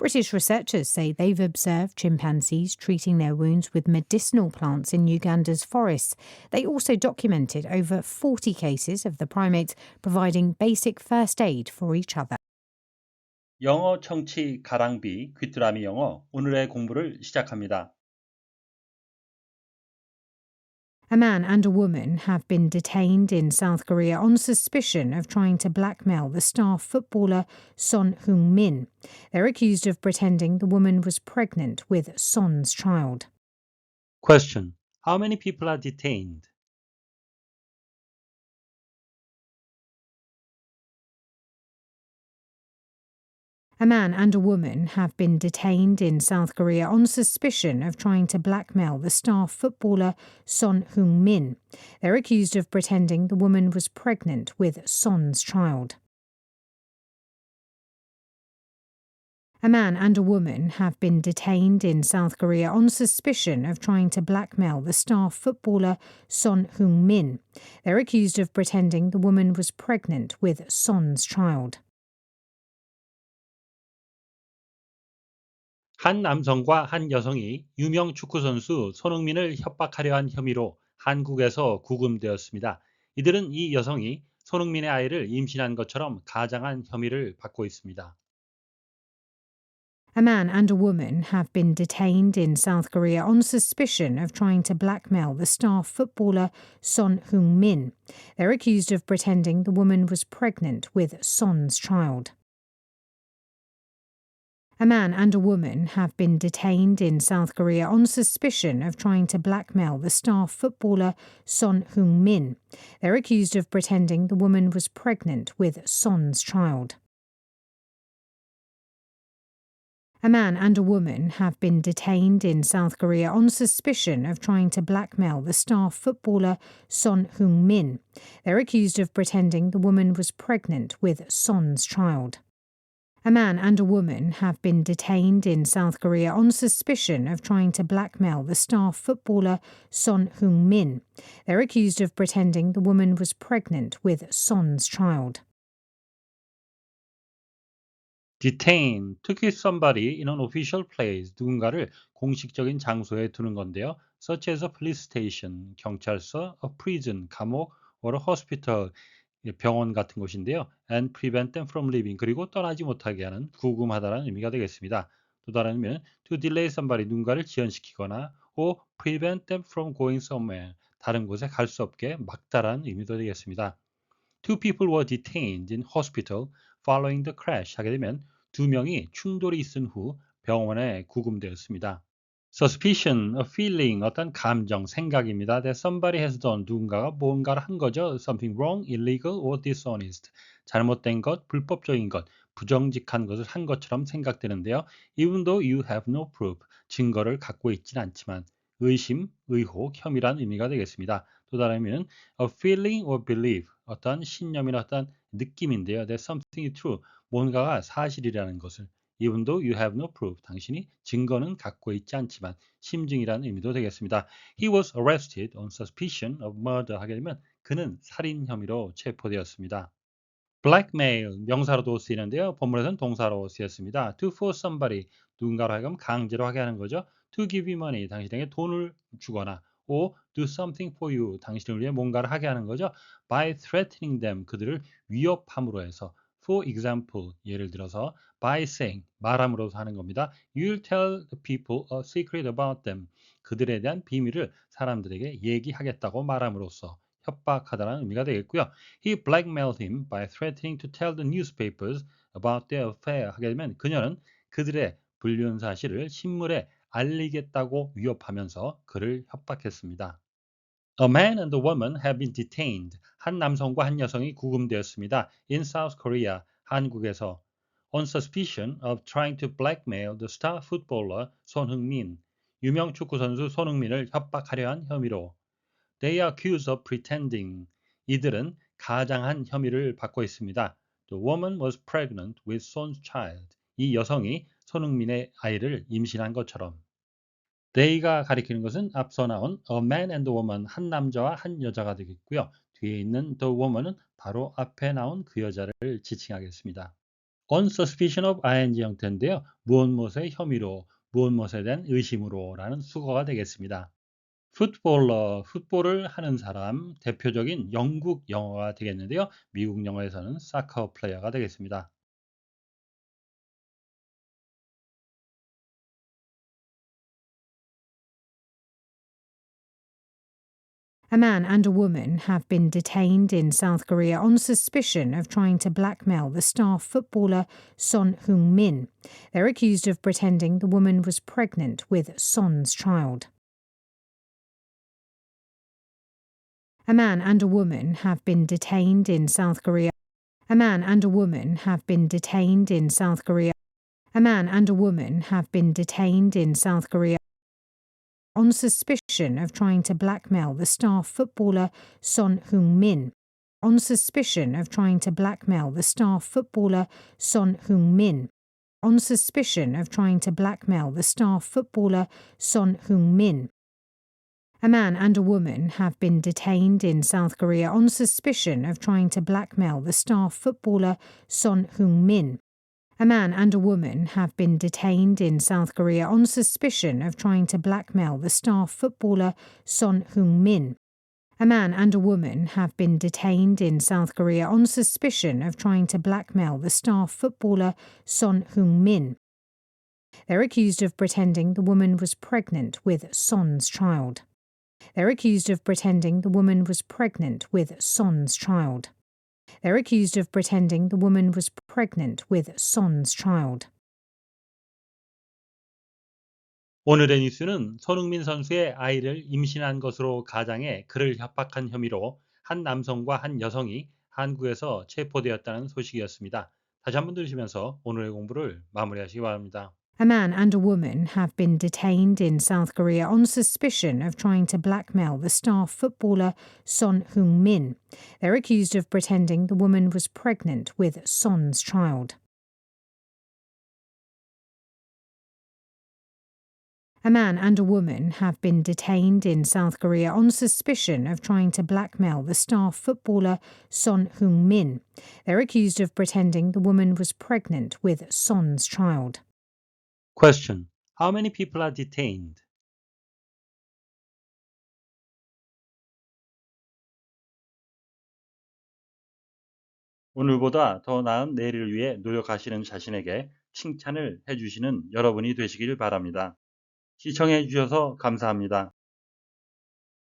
British researchers say they've observed chimpanzees treating their wounds with medicinal plants in Uganda's forests. They also documented over 40 cases of the primates providing basic first aid for each other. 영어 청취 가랑비 귀뚜라미 영어 오늘의 공부를 시작합니다. A man and a woman have been detained in South Korea on suspicion of trying to blackmail the star footballer Son Heung-min. They're accused of pretending the woman was pregnant with Son's child. Question. How many people are detained? A man and a woman have been detained in South Korea on suspicion of trying to blackmail the star footballer Son Heung-min. They're accused of pretending the woman was pregnant with Son's child. A man and a woman have been detained in South Korea on suspicion of trying to blackmail the star footballer Son Heung-min. They're accused of pretending the woman was pregnant with Son's child. 한 남성과 한 여성이 유명 축구 선수 손흥민을 협박하려 한 혐의로 한국에서 구금되었습니다. 이들은 이 여성이 손흥민의 아이를 임신한 것처럼 가장한 혐의를 받고 있습니다. A man and a woman have been detained in South Korea on suspicion of trying to blackmail the star footballer Son Heung-min. They're accused of pretending the woman was pregnant with Son's child. A man and a woman have been detained in South Korea on suspicion of trying to blackmail the star footballer Son Heung-min. They're accused of pretending the woman was pregnant with Son's child. A man and a woman have been detained in South Korea on suspicion of trying to blackmail the star footballer Son Heung-min. They're accused of pretending the woman was pregnant with Son's child. A man and a woman have been detained in South Korea on suspicion of trying to blackmail the star footballer Son Heung-min. They're accused of pretending the woman was pregnant with Son's child. Detain, to keep somebody in an official place, 누군가를 공식적인 장소에 두는 건데요. Such as a police station, 경찰서, a prison, 감옥, or a hospital, 병원 같은 곳인데요. And prevent them from leaving, 그리고 떠나지 못하게 하는, 구금하다라는 의미가 되겠습니다. 또 다른 의미는 to delay somebody, 누군가를 지연시키거나 or prevent them from going somewhere, 다른 곳에 갈 수 없게 막다라는 의미도 되겠습니다. Two people were detained in hospital following the crash. 하게 되면 두 명이 충돌이 있은 후 병원에 구금되었습니다. Suspicion, a feeling, 어떤 감정, 생각입니다. That somebody has done, 누군가가 뭔가를 한 거죠. Something wrong, illegal, or dishonest. 잘못된 것, 불법적인 것, 부정직한 것을 한 것처럼 생각되는데요. Even though you have no proof, 증거를 갖고 있진 않지만 의심, 의혹, 혐의란 의미가 되겠습니다. 또 다른 의미는 a feeling or belief, 어떤 신념이나 어떤 느낌인데요. That something is true, 뭔가가 사실이라는 것을. Even though you have no proof, 당신이 증거는 갖고 있지 않지만 심증이라는 의미도 되겠습니다. He was arrested on suspicion of murder. 하게 되면 그는 살인 혐의로 체포되었습니다. blackmail, 명사로도 쓰이는데요. 본문에서는 동사로 쓰였습니다. to force somebody, 누군가로 하여금 강제로 하게 하는 거죠. to give you money, 당신에게 돈을 주거나 or do something for you, 당신을 위해 뭔가를 하게 하는 거죠. by threatening them, 그들을 위협함으로 해서. For example, 예를 들어서 by saying, 말함으로써 하는 겁니다. You'll tell the people a secret about them, 그들에 대한 비밀을 사람들에게 얘기하겠다고 말함으로써 협박하다는 의미가 되겠고요. He blackmailed him by threatening to tell the newspapers about their affair. 하게 되면 그녀는 그들의 불륜 사실을 신문에 알리겠다고 위협하면서 그를 협박했습니다. A man and a woman have been detained. 한 남성과 한 여성이 구금되었습니다. In South Korea, 한국에서. On suspicion of trying to blackmail the star footballer 손 흥민. 유명 축구 선수 손흥민을 협박하려 한 혐의로. They are accused of pretending. 이들은 가장한 혐의를 받고 있습니다. The woman was pregnant with Son's child. 이 여성이 손흥민의 아이를 임신한 것처럼. They가 가리키는 것은 앞서 나온 a man and a woman, 한 남자와 한 여자가 되겠고요. 뒤에 있는 the woman은 바로 앞에 나온 그 여자를 지칭하겠습니다. on suspicion of ing 형태인데요. 무엇무엇의 혐의로, 무엇무엇에 대한 의심으로라는 수거가 되겠습니다. 풋볼러, 풋볼을 하는 사람, 대표적인 영국 영어가 되겠는데요. 미국 영어에서는 사커 플레이어가 되겠습니다. A man and a woman have been detained in South Korea on suspicion of trying to blackmail the star footballer Son Heung-min. They're accused of pretending the woman was pregnant with Son's child. A man and a woman have been detained in South Korea. A man and a woman have been detained in South Korea. A man and a woman have been detained in South Korea on suspicion of trying to blackmail the star footballer Son Heung-min. On suspicion of trying to blackmail the star footballer Son Heung-min. On suspicion of trying to blackmail the star footballer Son Heung-min. A man and a woman have been detained in South Korea on suspicion of trying to blackmail the star footballer Son Heung-min. A man and a woman have been detained in South Korea on suspicion of trying to blackmail the star footballer Son Heung-min. A man and a woman have been detained in South Korea on suspicion of trying to blackmail the star footballer Son Heung-min. They're accused of pretending the woman was pregnant with Son's child. They're accused of pretending the woman was pregnant with Son's child. They're accused of pretending the woman was pregnant with Son's child. 오늘의 뉴스는 손흥민 선수의 아이를 임신한 것으로 가장해 그를 협박한 혐의로 한 남성과 한 여성이 한국에서 체포되었다는 소식이었습니다. 다시 한번 들으시면서 오늘의 공부를 마무리하시기 바랍니다. A man and a woman have been detained in South Korea on suspicion of trying to blackmail the star footballer Son Heung-min. They're accused of pretending the woman was pregnant with Son's child. A man and a woman have been detained in South Korea on suspicion of trying to blackmail the star footballer Son Heung-min. They're accused of pretending the woman was pregnant with Son's child. Question. How many people are detained? 오늘보다 더 나은 내일을 위해 노력하시는 자신에게 칭찬을 해주시는 여러분이 되시길 바랍니다. 시청해 주셔서 감사합니다.